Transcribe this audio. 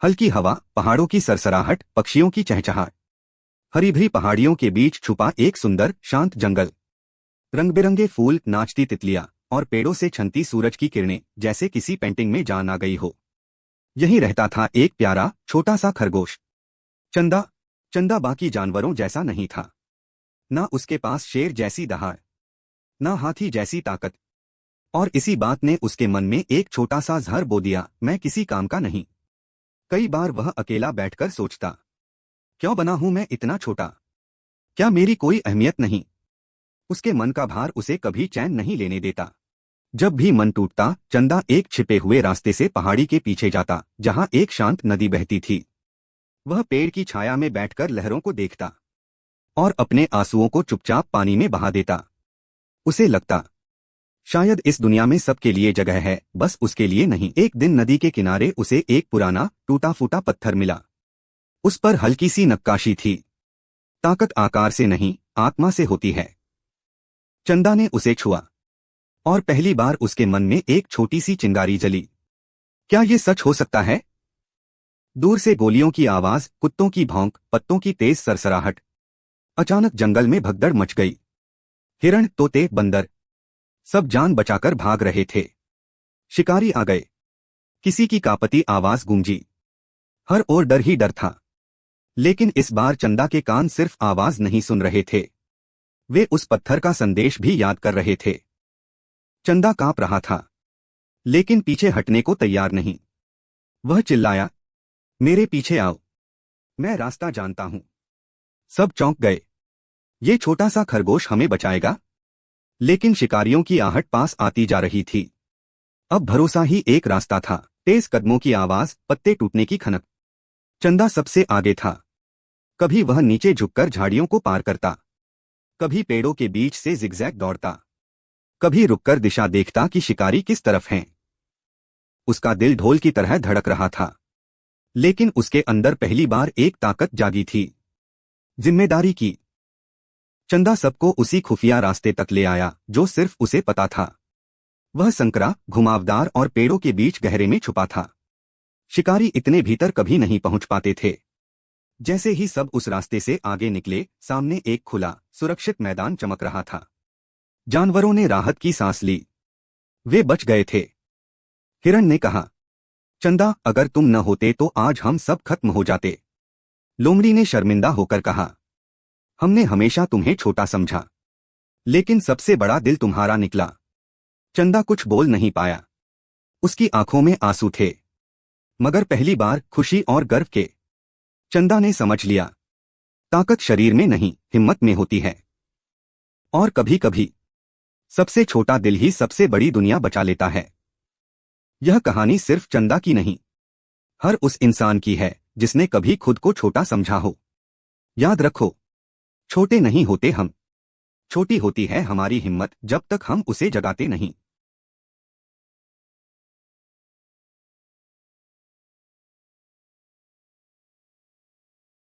हल्की हवा, पहाड़ों की सरसराहट, पक्षियों की चहचहाट। हरी भरी पहाड़ियों के बीच छुपा एक सुंदर शांत जंगल। रंग बिरंगे फूल, नाचती तितलियां और पेड़ों से छनती सूरज की किरणें, जैसे किसी पेंटिंग में जान आ गई हो। यहीं रहता था एक प्यारा छोटा सा खरगोश, चंदा। चंदा बाकी जानवरों जैसा नहीं था। ना उसके पास शेर जैसी दहाड़, ना हाथी जैसी ताकत। और इसी बात ने उसके मन में एक छोटा सा ज़हर बो दिया, मैं किसी काम का नहीं। कई बार वह अकेला बैठकर सोचता, क्यों बना हूं मैं इतना छोटा? क्या मेरी कोई अहमियत नहीं? उसके मन का भार उसे कभी चैन नहीं लेने देता। जब भी मन टूटता, चंदा एक छिपे हुए रास्ते से पहाड़ी के पीछे जाता, जहां एक शांत नदी बहती थी। वह पेड़ की छाया में बैठकर लहरों को देखता और अपने आंसुओं को चुपचाप पानी में बहा देता। उसे लगता, शायद इस दुनिया में सबके लिए जगह है, बस उसके लिए नहीं। एक दिन नदी के किनारे उसे एक पुराना टूटा फूटा पत्थर मिला। उस पर हल्की सी नक्काशी थी। ताकत आकार से नहीं, आत्मा से होती है। चंदा ने उसे छुआ और पहली बार उसके मन में एक छोटी सी चिंगारी जली। क्या ये सच हो सकता है? दूर से गोलियों की आवाज, कुत्तों की भौंक, पत्तों की तेज सरसराहट। अचानक जंगल में भगदड़ मच गई। हिरण, तोते, बंदर सब जान बचाकर भाग रहे थे। शिकारी आ गए। किसी की कांपती आवाज गूंजी। हर ओर डर ही डर था। लेकिन इस बार चंदा के कान सिर्फ आवाज नहीं सुन रहे थे, वे उस पत्थर का संदेश भी याद कर रहे थे। चंदा कांप रहा था, लेकिन पीछे हटने को तैयार नहीं। वह चिल्लाया, मेरे पीछे आओ, मैं रास्ता जानता हूं। सब चौंक गए। ये छोटा सा खरगोश हमें बचाएगा? लेकिन शिकारियों की आहट पास आती जा रही थी। अब भरोसा ही एक रास्ता था। तेज कदमों की आवाज, पत्ते टूटने की खनक। चंदा सबसे आगे था। कभी वह नीचे झुककर झाड़ियों को पार करता, कभी पेड़ों के बीच से जिगजैग दौड़ता, कभी रुककर दिशा देखता कि शिकारी किस तरफ हैं। उसका दिल ढोल की तरह धड़क रहा था, लेकिन उसके अंदर पहली बार एक ताकत जागी थी, जिम्मेदारी की। चंदा सबको उसी खुफिया रास्ते तक ले आया जो सिर्फ उसे पता था। वह संकरा, घुमावदार और पेड़ों के बीच गहरे में छुपा था। शिकारी इतने भीतर कभी नहीं पहुंच पाते थे। जैसे ही सब उस रास्ते से आगे निकले, सामने एक खुला, सुरक्षित मैदान चमक रहा था। जानवरों ने राहत की सांस ली। वे बच गए थे। हिरण ने कहा, चंदा, अगर तुम न होते तो आज हम सब खत्म हो जाते। लोमड़ी ने शर्मिंदा होकर कहा, हमने हमेशा तुम्हें छोटा समझा, लेकिन सबसे बड़ा दिल तुम्हारा निकला। चंदा कुछ बोल नहीं पाया। उसकी आंखों में आंसू थे, मगर पहली बार खुशी और गर्व के। चंदा ने समझ लिया, ताकत शरीर में नहीं, हिम्मत में होती है। और कभी कभी सबसे छोटा दिल ही सबसे बड़ी दुनिया बचा लेता है। यह कहानी सिर्फ चंदा की नहीं, हर उस इंसान की है जिसने कभी खुद को छोटा समझा हो। याद रखो, छोटे नहीं होते हम, छोटी होती है हमारी हिम्मत जब तक हम उसे जगाते नहीं।